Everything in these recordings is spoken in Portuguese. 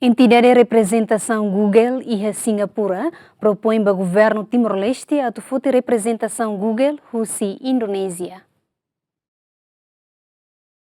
Entidade de representação Google e a Singapura propõe ao governo Timor-Leste a foto representação Google Rússia Indonésia.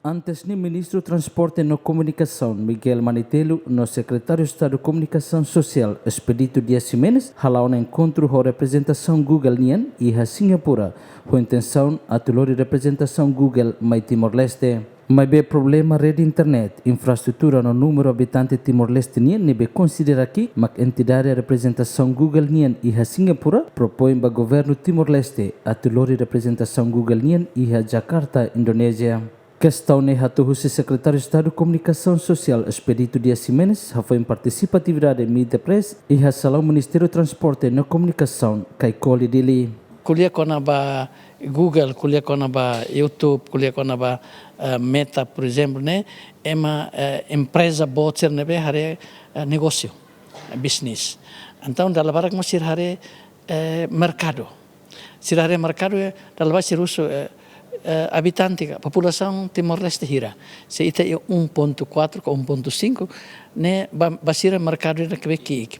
Antes, o ministro do Transporte e Comunicação, Miguel Manitelo, no secretário de Estado de Comunicação Social, Expedito Dias Ximenes, halou um encontro com a representação Google Nian e a Singapura, com a intenção de aturar a representação Google em Timor-Leste. Mas bem problema rede internet, infraestrutura no número de habitantes de Timor-Leste Nian, nem considera aqui, mas a entidade de representação Google Nian e a Singapura propõe ao governo Timor-Leste aturar a representação Google Nian e a Jakarta, Indonésia. Questão ne hatu se secretário de Estado de Comunicação Social, Expedito Dias Ximenes, foi em participatividade Media Press e a salão Ministério do Transporte e Comunicação, Kaikoli Dili. Kuliah kona ba Google, kuliah kona ba YouTube, kuliah kona ba Meta, por exemplo, né? É uma empresa boa ser nebe hare negócio, business. Então, dalam barang masih hare mercado. Sir hare mercado dalam bahasa russo habitante, população Timor-Leste hira. Se ita é 1.4 com 1.5, né, basira mercado da Quebec.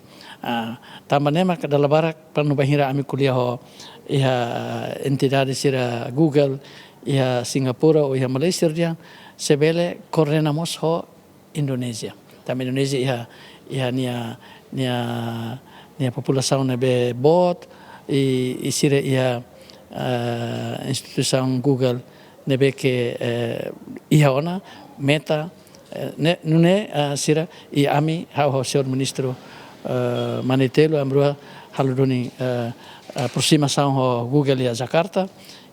Também mak dalam barak panu bahira ami kuliah ho iha entidade sira Google, iha Singapura ou iha Malaysia dia sebele coordenamos ho Indonésia. Também Indonésia iha nia população nebe bot e sira iha instituição Google nebe que iha ona Meta nune sira e ami o senhor ministro Manitelo amrua haluduni aproximação ho Google e a Jakarta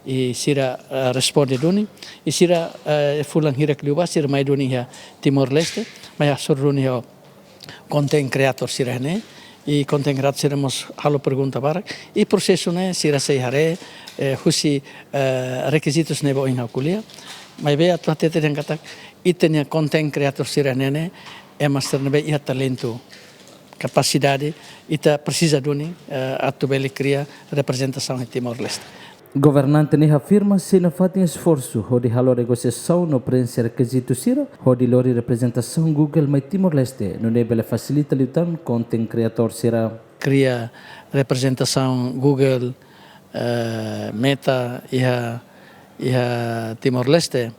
e sira responde duni e sira fulan hira kliuba sira mai duni ha Timor-Leste mai suruni ho content creator sira ne e content creator seremos halo pergunta para e processo ne sira sei hare husi requisitos nebo in kuliah mai be atla tete den kata itenia content creator sira ne é master nebe ia talento capacidade ita precisa duni atubele cria representação em Timor-Leste. Governante ne afirma se não fazem esforço de halo negociação no preencher requisitos sira de lori representação Google em Timor-Leste no nebele facilita lutan content creator sira cria representação Google Meta e a Timor-Leste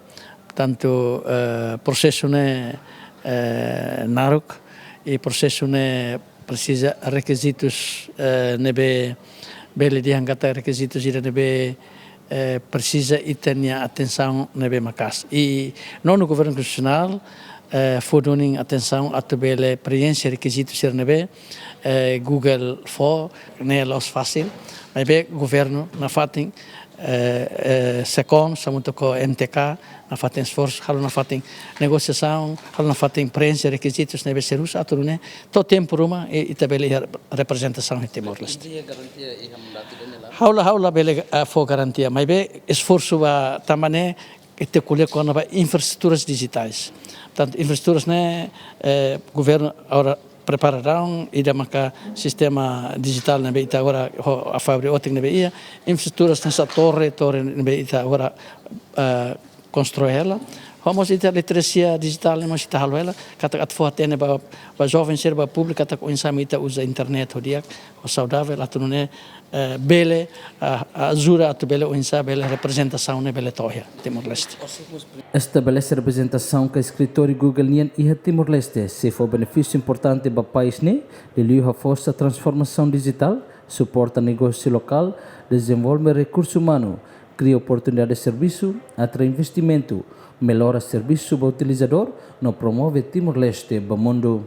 tanto processo ne naruk e processo ne precisa requisitos nebe bele diangata requisitos ira nebe precisa e tenha atenção nebe macas e no governo constitucional fordoning atenção a tebele preencher requisitos ira nebe Google for ne los fácil nebe governo na fatin secom samuto ko MTK na fatin esforço halo na fatin negociação halo na fatin preencher requisitos nebe serus aturune to tempo ruma e tabele representação em Timor-Leste haula bele for garantia mas be esforço ba tamane te kuliah kona ba infraestruturas digitais portanto infraestruturas ne governo agora prepararam ida maka sistema digital nebe ita agora a fabri oting nebe ia infraestruturas nessa torre nebe ita agora construí-la vamos ita literacia digital mas ita halo ela kata at for tene ba jovem serba pública ta ko insami ita usa internet ho dia o saudável atunune bele azura at bele o insa bele representação ne bele toia Timor-Leste estabelece representação que escritório Google Nian e Timor-Leste se for benefício importante para o país ne de a força transformação digital suporta negócio local desenvolve recurso humano cria oportunidade de serviço atrai investimento melhora serviço para o utilizador não promove Timor-Leste para o mundo.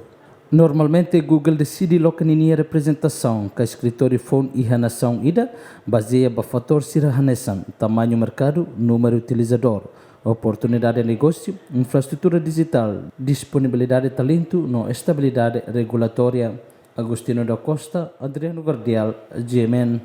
Normalmente, Google decide locaninha representação que a escritório phone e a nação ida baseia para fator sirahanesan, tamanho mercado, número utilizador, oportunidade de negócio, infraestrutura digital, disponibilidade de talento, não estabilidade regulatória. Agostinho da Costa, Adriano Gardial, GMN.